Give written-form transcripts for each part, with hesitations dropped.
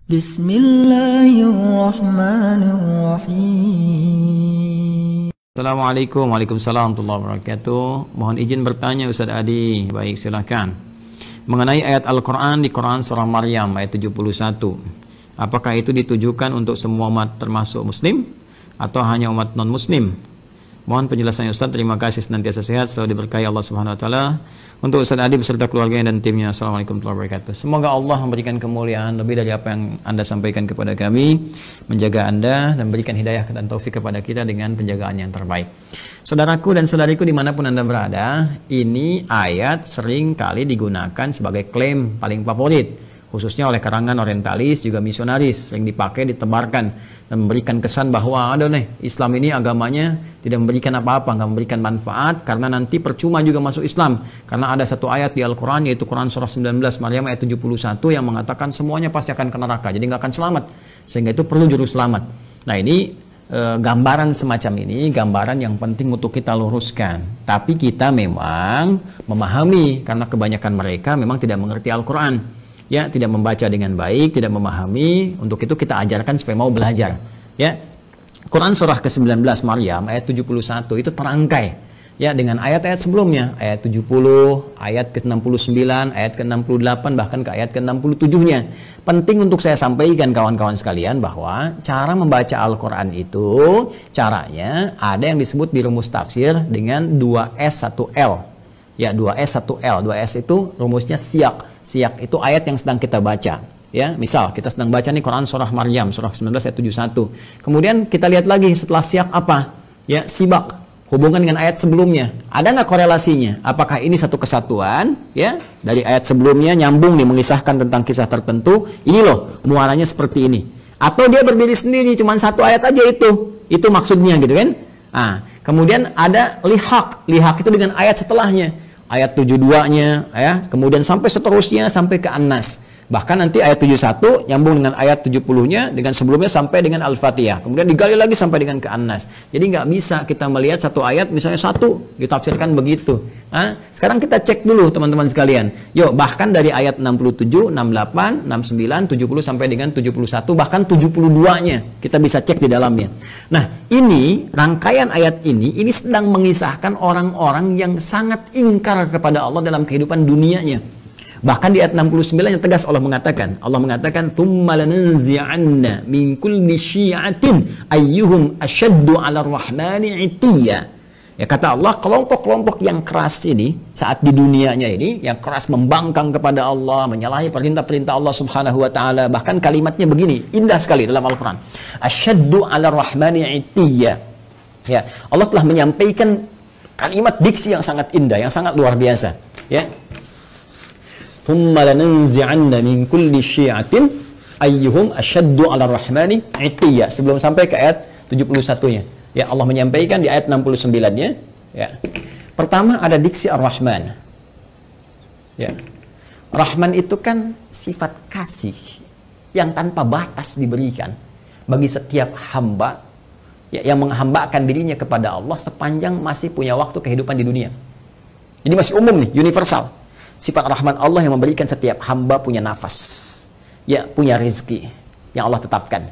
Bismillahirrahmanirrahim. Assalamualaikum warahmatullahi wabarakatuh. Mohon izin bertanya Ustaz Adi. Baik, silakan. Mengenai ayat Al-Quran di Quran surah Maryam ayat 71. Apakah itu ditujukan untuk semua umat termasuk muslim atau hanya umat non-muslim? Mohon penjelasannya Ustaz. Terima kasih, senantiasa sehat, selalu diberkahi Allah Subhanahu wa taala. Untuk Ustaz Adi beserta keluarganya dan timnya. Assalamualaikum warahmatullahi wabarakatuh. Semoga Allah memberikan kemuliaan lebih dari apa yang Anda sampaikan kepada kami, menjaga Anda dan berikan hidayah dan taufik kepada kita dengan penjagaan yang terbaik. Saudaraku dan saudariku dimanapun Anda berada, ini ayat sering kali digunakan sebagai klaim paling favorit, khususnya oleh karangan orientalis juga misionaris, yang dipakai, ditebarkan dan memberikan kesan bahwa ada nih Islam ini agamanya tidak memberikan apa-apa, nggak memberikan manfaat, karena nanti percuma juga masuk Islam, karena ada satu ayat di Al-Quran yaitu Quran surah 19 Maryam ayat 71 yang mengatakan semuanya pasti akan ke neraka, jadi nggak akan selamat, sehingga itu perlu juru selamat. Nah ini gambaran semacam ini, gambaran yang penting untuk kita luruskan. Tapi kita memang memahami, karena kebanyakan mereka memang tidak mengerti Al-Quran, ya, tidak membaca dengan baik, tidak memahami. Untuk itu kita ajarkan supaya mau belajar, ya. Quran surah ke-19 Maryam ayat 71 itu terangkai, ya, dengan ayat-ayat sebelumnya, ayat 70, ayat ke-69, ayat ke-68, bahkan ke ayat ke-67-nya. Penting untuk saya sampaikan kawan-kawan sekalian bahwa cara membaca Al-Quran itu caranya ada yang disebut di rumus tafsir dengan 2S 1L. Ya, 2S 1L. 2S itu rumusnya siyak. Siyak itu ayat yang sedang kita baca. Ya, misal kita sedang baca nih Quran surah Maryam surah 19 ayat 71. Kemudian kita lihat lagi setelah siyak apa? Ya, sibak. Hubungan dengan ayat sebelumnya. Ada nggak korelasinya? Apakah ini satu kesatuan? Ya, dari ayat sebelumnya nyambung nih mengisahkan tentang kisah tertentu. Ini loh muaranya seperti ini. Atau dia berdiri sendiri, cuma satu ayat aja itu. Itu maksudnya gitu kan? Nah, kemudian ada lihak. Lihak itu dengan ayat setelahnya. Ayat 72-nya, ya, kemudian sampai seterusnya sampai ke An-Nas. Bahkan nanti ayat 71 nyambung dengan ayat 70-nya, dengan sebelumnya sampai dengan Al-Fatihah. Kemudian digali lagi sampai dengan ke An-Nas. Jadi nggak bisa kita melihat satu ayat misalnya satu ditafsirkan begitu. Nah, sekarang kita cek dulu teman-teman sekalian. Yuk, bahkan dari ayat 67, 68, 69, 70 sampai dengan 71, bahkan 72-nya kita bisa cek di dalamnya. Nah, ini rangkaian ayat ini sedang mengisahkan orang-orang yang sangat ingkar kepada Allah dalam kehidupan dunianya. Bahkan di ayat 69 yang tegas Allah mengatakan thumma lananzi'anna min kulli syi'atin ayyuhum asyaddu 'ala ar-rahmani 'itiyya. Ya, kata Allah, kelompok-kelompok yang keras ini saat di dunianya ini, yang keras membangkang kepada Allah, menyalahi perintah-perintah Allah Subhanahu wa taala, bahkan kalimatnya begini, indah sekali dalam Al-Qur'an. Asyaddu 'ala ar-rahmani 'itiyya. Ya, Allah telah menyampaikan kalimat diksi yang sangat indah, yang sangat luar biasa, ya. Thumma lananzi'anna min kulli syi'atin ayyuhum asyaddu 'ala ar-rahmani 'itiyya. Sebelum sampai ke ayat 71-nya. Ya, Allah menyampaikan di ayat 69-nya, ya. Pertama ada diksi Ar-Rahman. Ya. Rahman itu kan sifat kasih yang tanpa batas diberikan bagi setiap hamba, ya, yang menghambakan dirinya kepada Allah sepanjang masih punya waktu kehidupan di dunia. Jadi masih umum nih, universal. Sifat Rahman Allah yang memberikan setiap hamba punya nafas, ya, punya rezeki yang Allah tetapkan,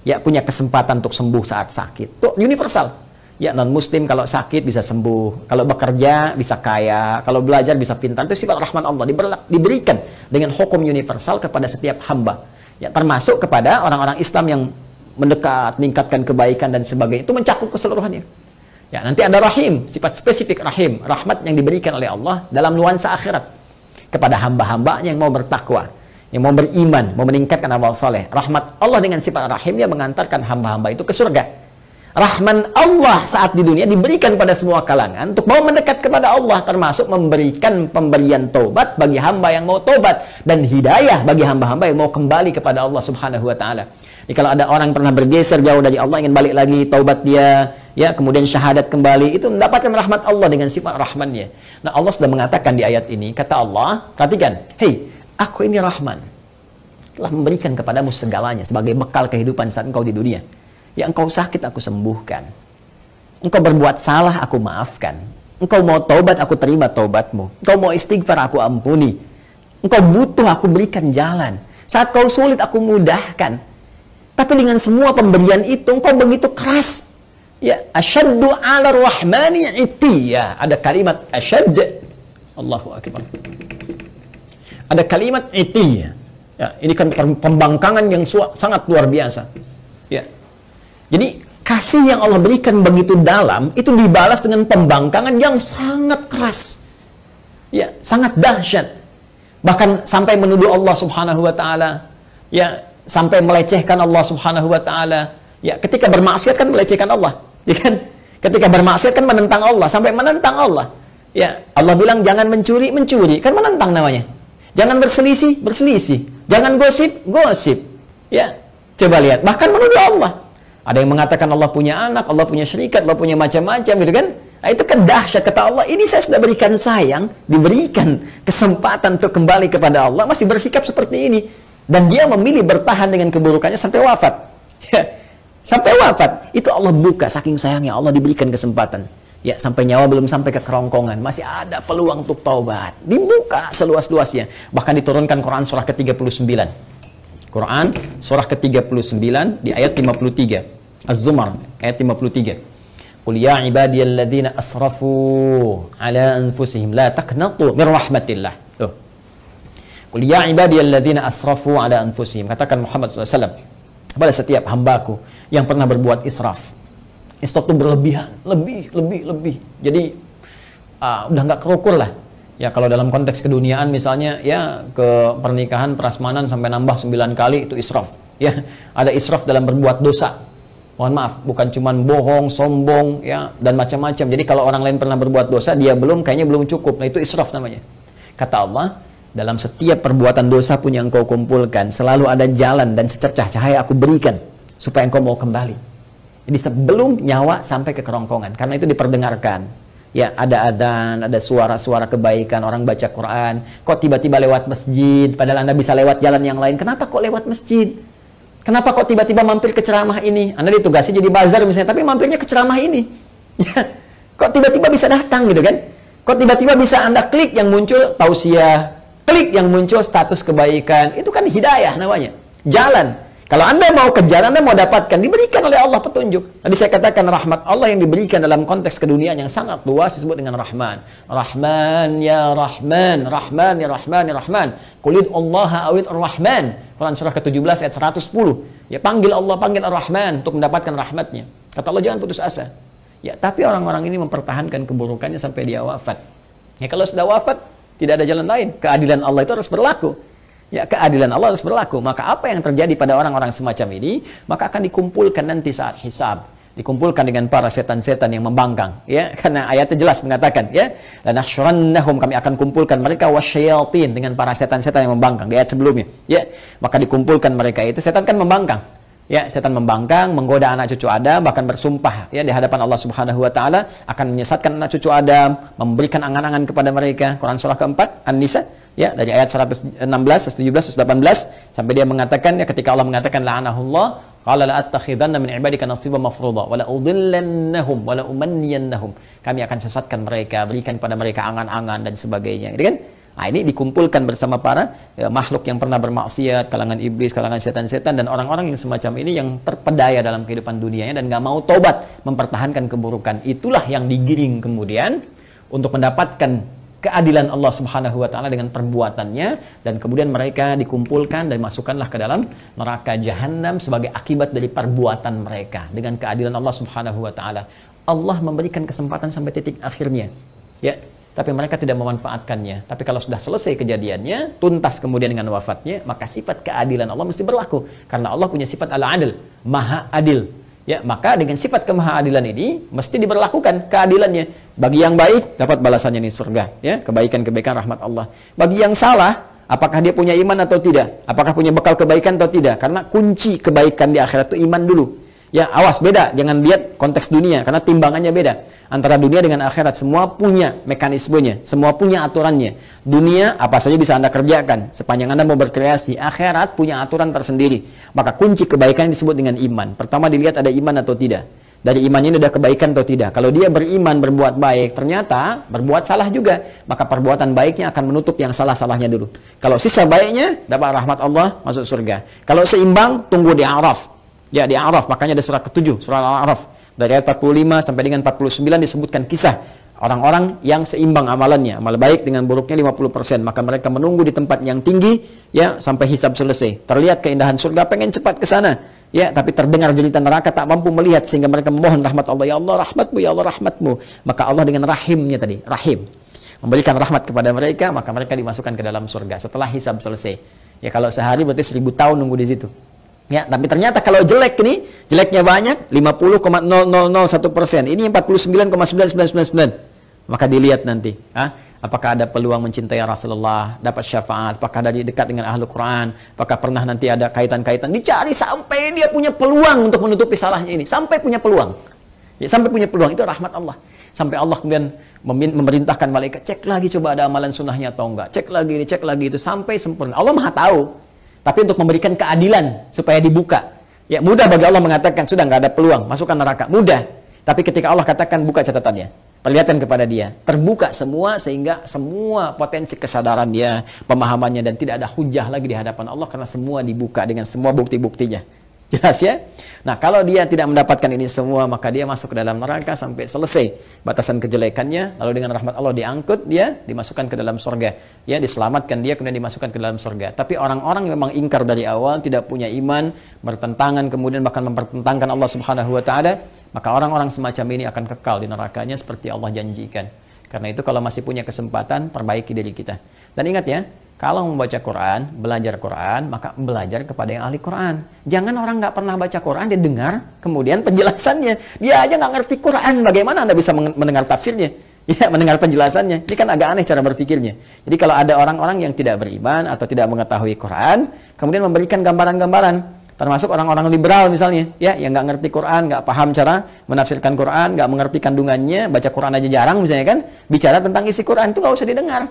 ya, punya kesempatan untuk sembuh saat sakit. Itu universal. Ya, non-muslim kalau sakit bisa sembuh, kalau bekerja bisa kaya, kalau belajar bisa pintar. Itu sifat Rahman Allah diberikan dengan hukum universal kepada setiap hamba. Ya, termasuk kepada orang-orang Islam yang mendekat, meningkatkan kebaikan dan sebagainya. Itu mencakup keseluruhannya. Ya, nanti ada Rahim, sifat spesifik Rahim, rahmat yang diberikan oleh Allah dalam nuansa akhirat kepada hamba-hambanya yang mau bertakwa, yang mau beriman, mau meningkatkan amal soleh. Rahmat Allah dengan sifat rahimnya mengantarkan hamba-hamba itu ke surga. Rahman Allah saat di dunia diberikan pada semua kalangan untuk mau mendekat kepada Allah, termasuk memberikan pemberian taubat bagi hamba yang mau taubat dan hidayah bagi hamba-hamba yang mau kembali kepada Allah Subhanahu wa taala. Jadi kalau ada orang pernah bergeser jauh dari Allah, ingin balik lagi, taubat dia, ya, kemudian syahadat kembali, itu mendapatkan rahmat Allah dengan sifat rahmannya. Nah, Allah sudah mengatakan di ayat ini, kata Allah, perhatikan, hei, aku ini Rahman, telah memberikan kepadamu segalanya sebagai bekal kehidupan saat engkau di dunia. Ya, engkau sakit, aku sembuhkan. Engkau berbuat salah, aku maafkan. Engkau mau taubat, aku terima taubatmu. Engkau mau istighfar, aku ampuni. Engkau butuh, aku berikan jalan. Saat kau sulit, aku mudahkan. Tapi dengan semua pemberian itu, engkau begitu keras. Ya, asyaddu 'ala rahmani itiya. Ada kalimat asyad. Allahu akbar. Ada kalimat itiya. Ya, ini kan pembangkangan yang sangat luar biasa. Ya. Jadi kasih yang Allah berikan begitu dalam itu dibalas dengan pembangkangan yang sangat keras. Ya, sangat dahsyat. Bahkan sampai menuduh Allah Subhanahu wa taala. Ya, sampai melecehkan Allah Subhanahu wa taala. Ya, ketika bermaksiat kan melecehkan Allah, ya kan? Ketika bermaksiat kan menentang Allah, sampai menentang Allah. Ya, Allah bilang jangan mencuri, mencuri, kan menentang namanya. Jangan berselisih, berselisih. Jangan gosip, gosip. Ya, coba lihat, bahkan menuduh Allah. Ada yang mengatakan Allah punya anak, Allah punya syarikat, Allah punya macam-macam, gitu kan? Nah, itu kan dahsyat, kata Allah, ini saya sudah berikan sayang, diberikan kesempatan untuk kembali kepada Allah, masih bersikap seperti ini. Dan dia memilih bertahan dengan keburukannya sampai wafat. Ya, sampai wafat. Itu Allah buka, saking sayangnya Allah diberikan kesempatan. Ya, sampai nyawa belum sampai ke kerongkongan, masih ada peluang untuk taubat. Dibuka seluas-luasnya. Bahkan diturunkan Quran surah ke-39. Quran surah ke-39 di ayat 53. Az-Zumar ayat 53. Qul ya ibadiyalladzina asrafu ala anfusihim la taqnatu min rahmatillah. Tuh. Qul ya ibadiyalladzina asrafu ala anfusihim. Katakan Muhammad SAW kepada setiap hambaku yang pernah berbuat israf. Israf itu berlebihan, lebih. Jadi udah nggak kerukur lah. Ya kalau dalam konteks keduniaan misalnya ya ke pernikahan prasmanan sampai nambah 9 kali itu israf. Ya, ada israf dalam berbuat dosa. Mohon maaf, bukan cuman bohong, sombong, ya, dan macam-macam. Jadi kalau orang lain pernah berbuat dosa, dia kayaknya belum cukup. Nah itu israf namanya. Kata Allah, dalam setiap perbuatan dosa pun yang engkau kumpulkan, selalu ada jalan dan secercah cahaya aku berikan, supaya engkau mau kembali. Jadi sebelum nyawa sampai ke kerongkongan, karena itu diperdengarkan. Ya, ada adzan, ada suara-suara kebaikan, orang baca Quran. Kok tiba-tiba lewat masjid, padahal Anda bisa lewat jalan yang lain. Kenapa kok lewat masjid? Kenapa kok tiba-tiba mampir ke ceramah ini? Anda ditugasi jadi bazar misalnya, tapi mampirnya ke ceramah ini. Ya. Kok tiba-tiba bisa datang gitu kan? Kok tiba-tiba bisa Anda klik yang muncul tausiah, klik yang muncul status kebaikan. Itu kan hidayah namanya. Jalan. Kalau Anda mau kejar, Anda mau dapatkan, diberikan oleh Allah petunjuk. Tadi saya katakan rahmat Allah yang diberikan dalam konteks keduniaan yang sangat luas disebut dengan Rahman. Rahman ya Rahman, Rahman ya Rahman ya Rahman. Qulid Allah awid Ar-Rahman. Quran surah ke-17 ayat 110. Ya, panggil Allah, panggil Ar-Rahman untuk mendapatkan rahmatnya. Kata Allah jangan putus asa. Ya, tapi orang-orang ini mempertahankan keburukannya sampai dia wafat. Ya, kalau sudah wafat, tidak ada jalan lain. Keadilan Allah itu harus berlaku. Ya, keadilan Allah harus berlaku. Maka apa yang terjadi pada orang-orang semacam ini, maka akan dikumpulkan nanti saat hisab. Dikumpulkan dengan para setan-setan yang membangkang. Ya, karena ayatnya jelas mengatakan, ya, lanahsyurannahum, kami akan kumpulkan mereka wasyayatin, dengan para setan-setan yang membangkang di ayat sebelumnya. Ya, maka dikumpulkan mereka itu, setan kan membangkang. Ya, setan membangkang, menggoda anak cucu Adam, bahkan bersumpah ya di hadapan Allah Subhanahu wa taala akan menyesatkan anak cucu Adam, memberikan angan-angan kepada mereka. Quran surah keempat An-Nisa ya dari ayat 116, 117, 118 sampai dia mengatakan ya ketika Allah mengatakan la'anahullah qala la attakhidanna min ibadika nasiban mafruḍa wa la udhillannahum wa la umanniyannahum. Kami akan sesatkan mereka, berikan kepada mereka angan-angan dan sebagainya. Gitu kan? Nah, ini dikumpulkan bersama para makhluk yang pernah bermaksiat, kalangan iblis, kalangan setan-setan, dan orang-orang yang semacam ini yang terpedaya dalam kehidupan dunianya dan gak mau tobat, mempertahankan keburukan. Itulah yang digiring kemudian untuk mendapatkan keadilan Allah Subhanahu wa taala dengan perbuatannya, dan kemudian mereka dikumpulkan dan masukkanlah ke dalam neraka jahanam sebagai akibat dari perbuatan mereka dengan keadilan Allah Subhanahu wa taala. Allah memberikan kesempatan sampai titik akhirnya. Ya. Tapi mereka tidak memanfaatkannya. Tapi kalau sudah selesai kejadiannya, tuntas kemudian dengan wafatnya, maka sifat keadilan Allah mesti berlaku. Karena Allah punya sifat al-adil, maha adil. Ya, maka dengan sifat kemahaadilan ini mesti diberlakukan keadilannya. Bagi yang baik dapat balasannya di surga, ya, kebaikan-kebaikan rahmat Allah. Bagi yang salah, apakah dia punya iman atau tidak? Apakah punya bekal kebaikan atau tidak? Karena kunci kebaikan di akhirat itu iman dulu. Ya, awas, beda, jangan lihat konteks dunia karena timbangannya beda. Antara dunia dengan akhirat semua punya mekanismenya, semua punya aturannya. Dunia apa saja bisa Anda kerjakan sepanjang Anda mau berkreasi. Akhirat punya aturan tersendiri. Maka kunci kebaikan disebut dengan iman. Pertama dilihat ada iman atau tidak. Dari imannya ini ada kebaikan atau tidak. Kalau dia beriman, berbuat baik, ternyata berbuat salah juga, maka perbuatan baiknya akan menutup yang salah-salahnya dulu. Kalau sisa baiknya, dapat rahmat Allah, masuk surga. Kalau seimbang, tunggu di Araf. Ya, di Araf, makanya ada surah ke-7, surah Al-A'raf. Dari ayat 45 sampai dengan 49 disebutkan kisah orang-orang yang seimbang amalannya, amal baik dengan buruknya 50%, maka mereka menunggu di tempat yang tinggi ya sampai hisab selesai. Terlihat keindahan surga, pengen cepat ke sana. Ya, tapi terdengar jeritan neraka, tak mampu melihat sehingga mereka memohon rahmat Allah, ya Allah rahmatmu, ya Allah rahmatmu. Maka Allah dengan rahimnya tadi, rahim, memberikan rahmat kepada mereka, maka mereka dimasukkan ke dalam surga setelah hisab selesai. Ya, kalau sehari berarti 1000 tahun nunggu di situ. Ya, tapi ternyata kalau jelek ini, jeleknya banyak, 50,0001%. Ini 49,9999. Maka dilihat nanti, apakah ada peluang mencintai Rasulullah, dapat syafaat, apakah dari dekat dengan ahlu Quran, apakah pernah nanti ada kaitan-kaitan, dicari sampai dia punya peluang untuk menutupi salahnya ini, sampai punya peluang. Ya, sampai punya peluang, itu rahmat Allah. Sampai Allah kemudian memerintahkan malaikat, cek lagi coba ada amalan sunnahnya atau enggak, cek lagi ini, cek lagi itu, sampai sempurna. Allah Maha tahu. Tapi untuk memberikan keadilan supaya dibuka. Ya, mudah bagi Allah mengatakan sudah nggak ada peluang, masukkan neraka. Mudah. Tapi ketika Allah katakan buka catatannya, perlihatkan kepada dia, terbuka semua sehingga semua potensi kesadaran dia, pemahamannya, dan tidak ada hujah lagi di hadapan Allah karena semua dibuka dengan semua bukti-buktinya. Jelas ya? Nah, kalau dia tidak mendapatkan ini semua, maka dia masuk ke dalam neraka sampai selesai batasan kejelekannya, lalu dengan rahmat Allah diangkut, dia dimasukkan ke dalam surga. Ya, diselamatkan dia, kemudian dimasukkan ke dalam surga. Tapi orang-orang yang memang ingkar dari awal, tidak punya iman, bertentangan, kemudian bahkan mempertentangkan Allah Subhanahu wa taala, maka orang-orang semacam ini akan kekal di nerakanya seperti Allah janjikan. Karena itu kalau masih punya kesempatan, perbaiki diri kita. Dan ingat ya, kalau membaca Quran, belajar Quran, maka belajar kepada yang ahli Quran. Jangan orang nggak pernah baca Quran, dia dengar, kemudian penjelasannya. Dia aja nggak ngerti Quran, bagaimana Anda bisa mendengar tafsirnya? Ya, mendengar penjelasannya. Ini kan agak aneh cara berpikirnya. Jadi kalau ada orang-orang yang tidak beriman atau tidak mengetahui Quran, kemudian memberikan gambaran-gambaran, termasuk orang-orang liberal misalnya, ya, yang nggak ngerti Quran, nggak paham cara menafsirkan Quran, nggak mengerti kandungannya, baca Quran aja jarang misalnya kan, bicara tentang isi Quran itu nggak usah didengar.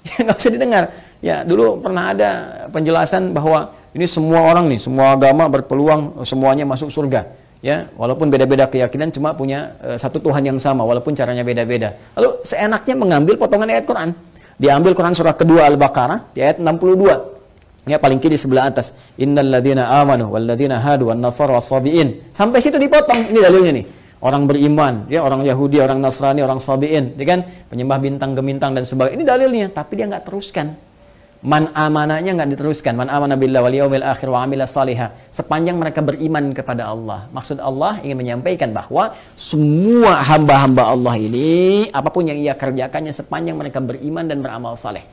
Ya, nggak usah didengar. Ya, dulu pernah ada penjelasan bahwa ini semua orang nih, semua agama berpeluang semuanya masuk surga. Ya, walaupun beda-beda keyakinan, cuma punya satu Tuhan yang sama, walaupun caranya beda-beda. Lalu seenaknya mengambil potongan ayat Quran. Diambil Quran surah kedua Al-Baqarah di ayat 62. Ya, paling kiri sebelah atas. Innal ladzina amanu wal ladzina hadu wan nasara was-sabiin. Sampai situ dipotong. Ini dalilnya nih. Orang beriman, ya, orang Yahudi, orang Nasrani, orang Sabi'in, ya kan, penyembah bintang gemintang dan sebagainya. Ini dalilnya, tapi dia nggak teruskan. Man amanahnya nggak diteruskan. Man amana billah wal yaumil akhir wa amila salihah. Sepanjang mereka beriman kepada Allah. Maksud Allah ingin menyampaikan bahwa semua hamba-hamba Allah ini, apapun yang ia kerjakannya sepanjang mereka beriman dan beramal saleh.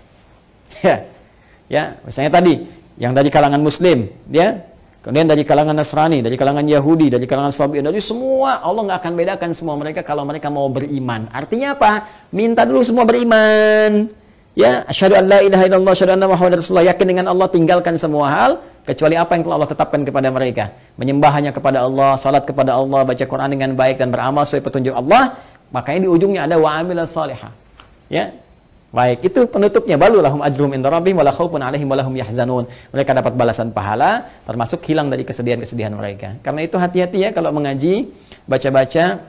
Ya, misalnya tadi yang dari kalangan Muslim, ya. Kemudian dari kalangan Nasrani, dari kalangan Yahudi, dari kalangan Sabi'in, dari semua, Allah nggak akan bedakan semua mereka kalau mereka mau beriman. Artinya apa? Minta dulu semua beriman. Ya, asyhadu an la ilaha illallah, asyhadu anna muhammadar rasulullah, yakin dengan Allah, tinggalkan semua hal kecuali apa yang telah Allah tetapkan kepada mereka. Menyembah hanya kepada Allah, salat kepada Allah, baca Quran dengan baik dan beramal sesuai petunjuk Allah. Makanya di ujungnya ada wa amilas salihah. Ya. Baik, itu penutupnya, balu lahum ajrum inda rabbihim wala khaufun alaihim wala hum yahzanun. Mereka dapat balasan pahala, termasuk hilang dari kesedihan-kesedihan mereka. Karena itu hati-hati ya kalau mengaji, baca-baca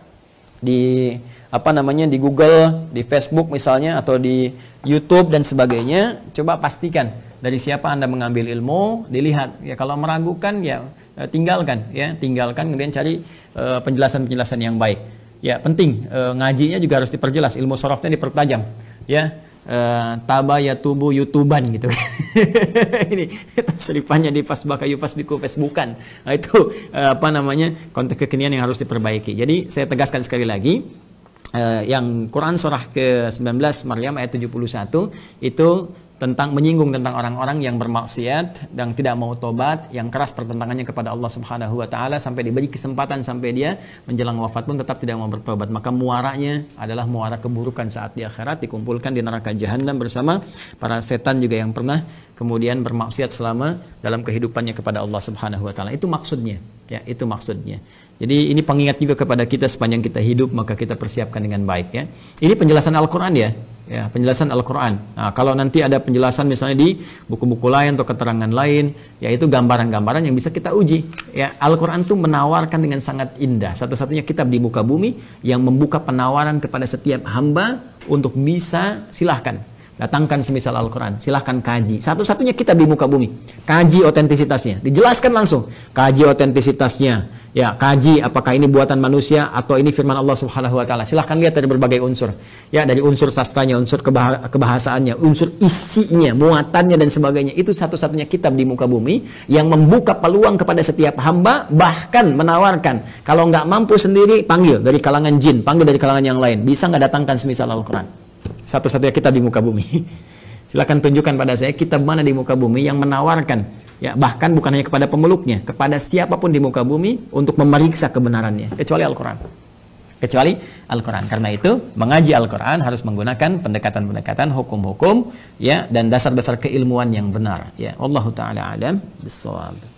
di di Google, di Facebook misalnya, atau di YouTube dan sebagainya, coba pastikan dari siapa Anda mengambil ilmu, dilihat. Ya, kalau meragukan ya tinggalkan, kemudian cari penjelasan-penjelasan yang baik. Ya, penting ngajinya juga harus diperjelas, ilmu sorofnya dipertajam. Ya, tabayatubu youtuban gitu. Ini seripannya di fasbaka yufasbiku Facebookan. Nah, itu konteks kekinian yang harus diperbaiki. Jadi saya tegaskan sekali lagi, yang Quran surah ke-19 Maryam ayat 71 itu tentang menyinggung tentang orang-orang yang bermaksiat dan tidak mau tobat, yang keras pertentangannya kepada Allah Subhanahu wa taala sampai diberi kesempatan sampai dia menjelang wafat pun tetap tidak mau bertobat. Maka muaranya adalah muara keburukan saat di akhirat, dikumpulkan di neraka jahanam bersama para setan juga yang pernah kemudian bermaksiat selama dalam kehidupannya kepada Allah Subhanahu wa taala. Itu maksudnya. Ya, itu maksudnya. Jadi ini pengingat juga kepada kita sepanjang kita hidup, maka kita persiapkan dengan baik ya. Ini penjelasan Al-Qur'an ya. ya, penjelasan Al-Quran. Nah, kalau nanti ada penjelasan misalnya di buku-buku lain atau keterangan lain, yaitu gambaran-gambaran yang bisa kita uji. Ya, Al-Quran itu menawarkan dengan sangat indah. Satu-satunya kitab di muka bumi yang membuka penawaran kepada setiap hamba untuk bisa silahkan datangkan semisal Al-Quran, silahkan kaji. Satu-satunya kitab di muka bumi. Kaji otentisitasnya, dijelaskan langsung. Kaji otentisitasnya, ya, kaji apakah ini buatan manusia atau ini firman Allah Subhanahu wa taala. Silahkan lihat dari berbagai unsur. Ya, dari unsur sastranya, unsur kebahasaannya, unsur isinya, muatannya dan sebagainya. Itu satu-satunya kitab di muka bumi yang membuka peluang kepada setiap hamba, bahkan menawarkan kalau nggak mampu sendiri, panggil dari kalangan jin, panggil dari kalangan yang lain. Bisa nggak datangkan semisal Al-Quran? Satu-satunya kitab di muka bumi. Silakan tunjukkan pada saya kitab mana di muka bumi yang menawarkan, ya, bahkan bukan hanya kepada pemeluknya, kepada siapapun di muka bumi untuk memeriksa kebenarannya, kecuali Al-Quran. Kecuali Al-Quran. Karena itu mengaji Al-Quran harus menggunakan pendekatan-pendekatan hukum-hukum, ya, dan dasar-dasar keilmuan yang benar. Ya, wallahu taala alam bissawab.